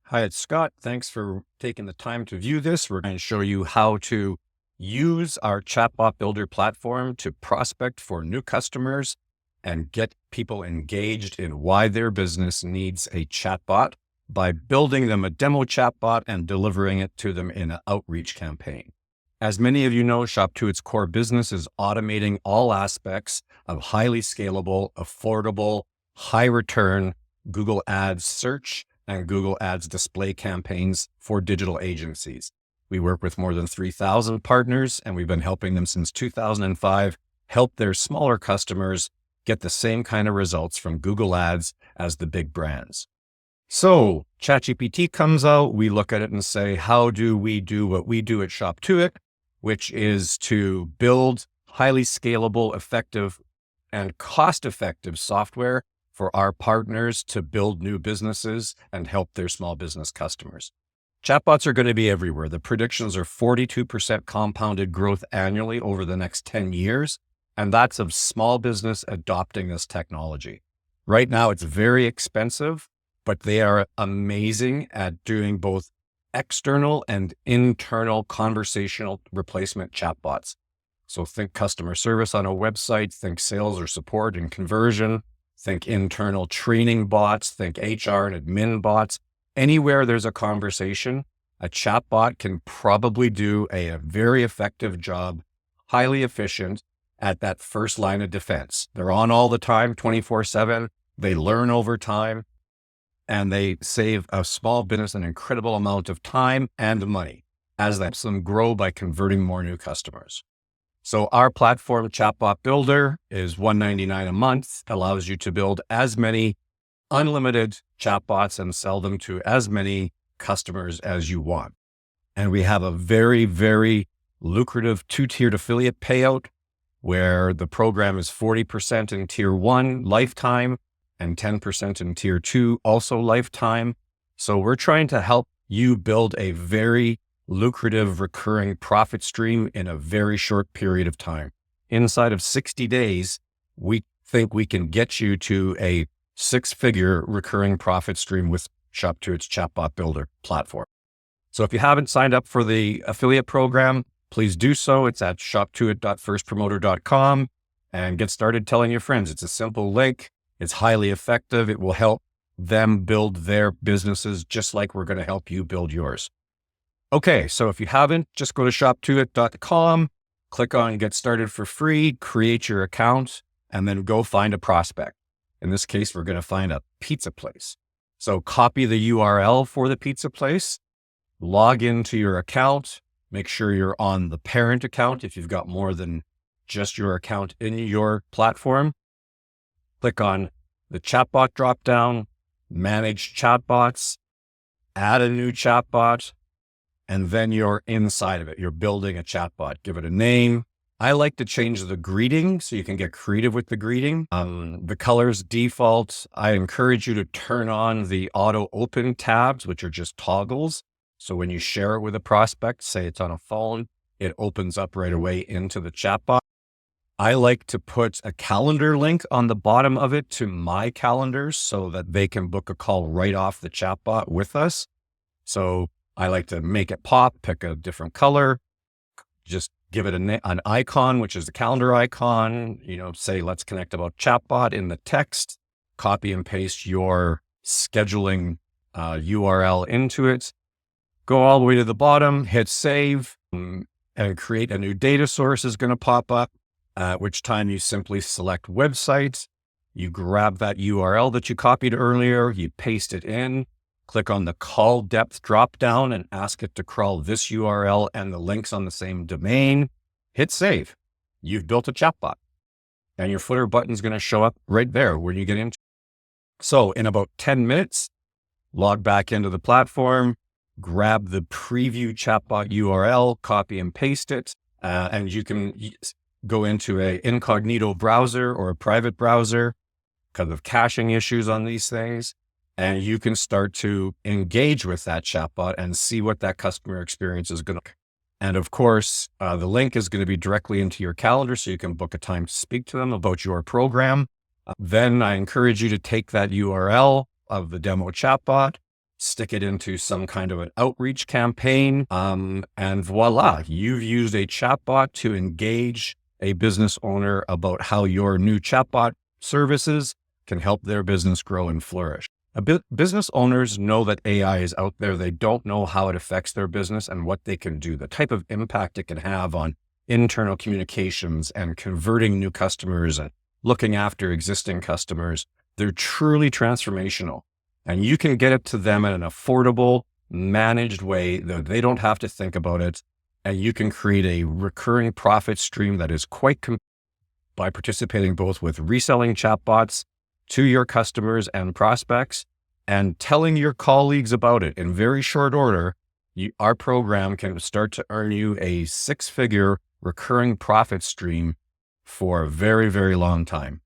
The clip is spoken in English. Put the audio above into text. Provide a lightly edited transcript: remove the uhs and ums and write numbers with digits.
Hi, it's Scott. Thanks for taking the time to view this. We're going to show you how to use our Chatbot Builder platform to prospect for new customers and get people engaged in why their business needs a chatbot by building them a demo chatbot and delivering it to them in an outreach campaign. As many of you know, Shoptoit's core business is automating all aspects of highly scalable, affordable, high return Google Ads search and Google Ads display campaigns for digital agencies. We work with more than 3,000 partners, and we've been helping them since 2005 help their smaller customers get the same kind of results from Google Ads as the big brands. So ChatGPT comes out, we look at it and say, how do we do what we do at Shoptoit, which is to build highly scalable, effective, and cost-effective software for our partners to build new businesses and help their small business customers. Chatbots are going to be everywhere. The predictions are 42% compounded growth annually over the next 10 years, and that's of small business adopting this technology. Right now, it's very expensive, but they are amazing at doing both external and internal conversational replacement chatbots. So think customer service on a website, think sales or support and conversion, think internal training bots, think HR and admin bots. Anywhere there's a conversation, a chatbot can probably do a very effective job, highly efficient at that first line of defense. They're on all the time, 24/7. They learn over time, and they save a small business an incredible amount of time and money as that helps them grow by converting more new customers. So our platform, Chatbot Builder, is $199 a month, allows you to build as many unlimited chatbots and sell them to as many customers as you want. And we have a very, very lucrative two-tiered affiliate payout where the program is 40% in tier 1 lifetime and 10% in tier 2 also lifetime. So we're trying to help you build a very lucrative recurring profit stream in a very short period of time. Inside of 60 days, we think we can get you to a 6-figure recurring profit stream with Shoptoit's Chatbot Builder platform. So if you haven't signed up for the affiliate program, please do so. It's at shoptoit.firstpromoter.com and get started telling your friends. It's a simple link. It's highly effective. It will help them build their businesses just like we're going to help you build yours. Okay, so if you haven't, just go to shoptoit.com, click on Get Started for Free, create your account, and then go find a prospect. In this case, we're going to find a pizza place. So copy the URL for the pizza place, log into your account, make sure you're on the parent account if you've got more than just your account in your platform. Click on the chatbot dropdown, manage chatbots, add a new chatbot, and then you're inside of it. You're building a chatbot. Give it a name. I like to change the greeting so you can get creative with the greeting. The colors default. I encourage you to turn on the auto open tabs, which are just toggles. So when you share it with a prospect, say it's on a phone, it opens up right away into the chatbot. I like to put a calendar link on the bottom of it to my calendars so that they can book a call right off the chatbot with us. So I like to make it pop, pick a different color, just give it an icon, which is the calendar icon, say, let's connect about chatbot in the text, copy and paste your scheduling URL into it, go all the way to the bottom, hit save, and create a new data source is going to pop up, at which time you simply select website, you grab that URL that you copied earlier, you paste it in, click on the call depth dropdown and ask it to crawl this URL and the links on the same domain. Hit save. You've built a chatbot, and your footer button is going to show up right there when you get into. So in about 10 minutes, log back into the platform, grab the preview chatbot URL, copy and paste it, and you can go into an incognito browser or a private browser because of caching issues on these things. And you can start to engage with that chatbot and see what that customer experience is going to be. And of course, the link is going to be directly into your calendar so you can book a time to speak to them about your program. Then I encourage you to take that URL of the demo chatbot, stick it into some kind of an outreach campaign, and voila, you've used a chatbot to engage a business owner about how your new chatbot services can help their business grow and flourish. Business owners know that AI is out there. They don't know how it affects their business and what they can do, the type of impact it can have on internal communications and converting new customers and looking after existing customers. They're truly transformational. And you can get it to them in an affordable, managed way that they don't have to think about it. And you can create a recurring profit stream that is quite by participating both with reselling chatbots to your customers and prospects and telling your colleagues about it in very short order. Our program can start to earn you a 6-figure recurring profit stream for a very, very long time.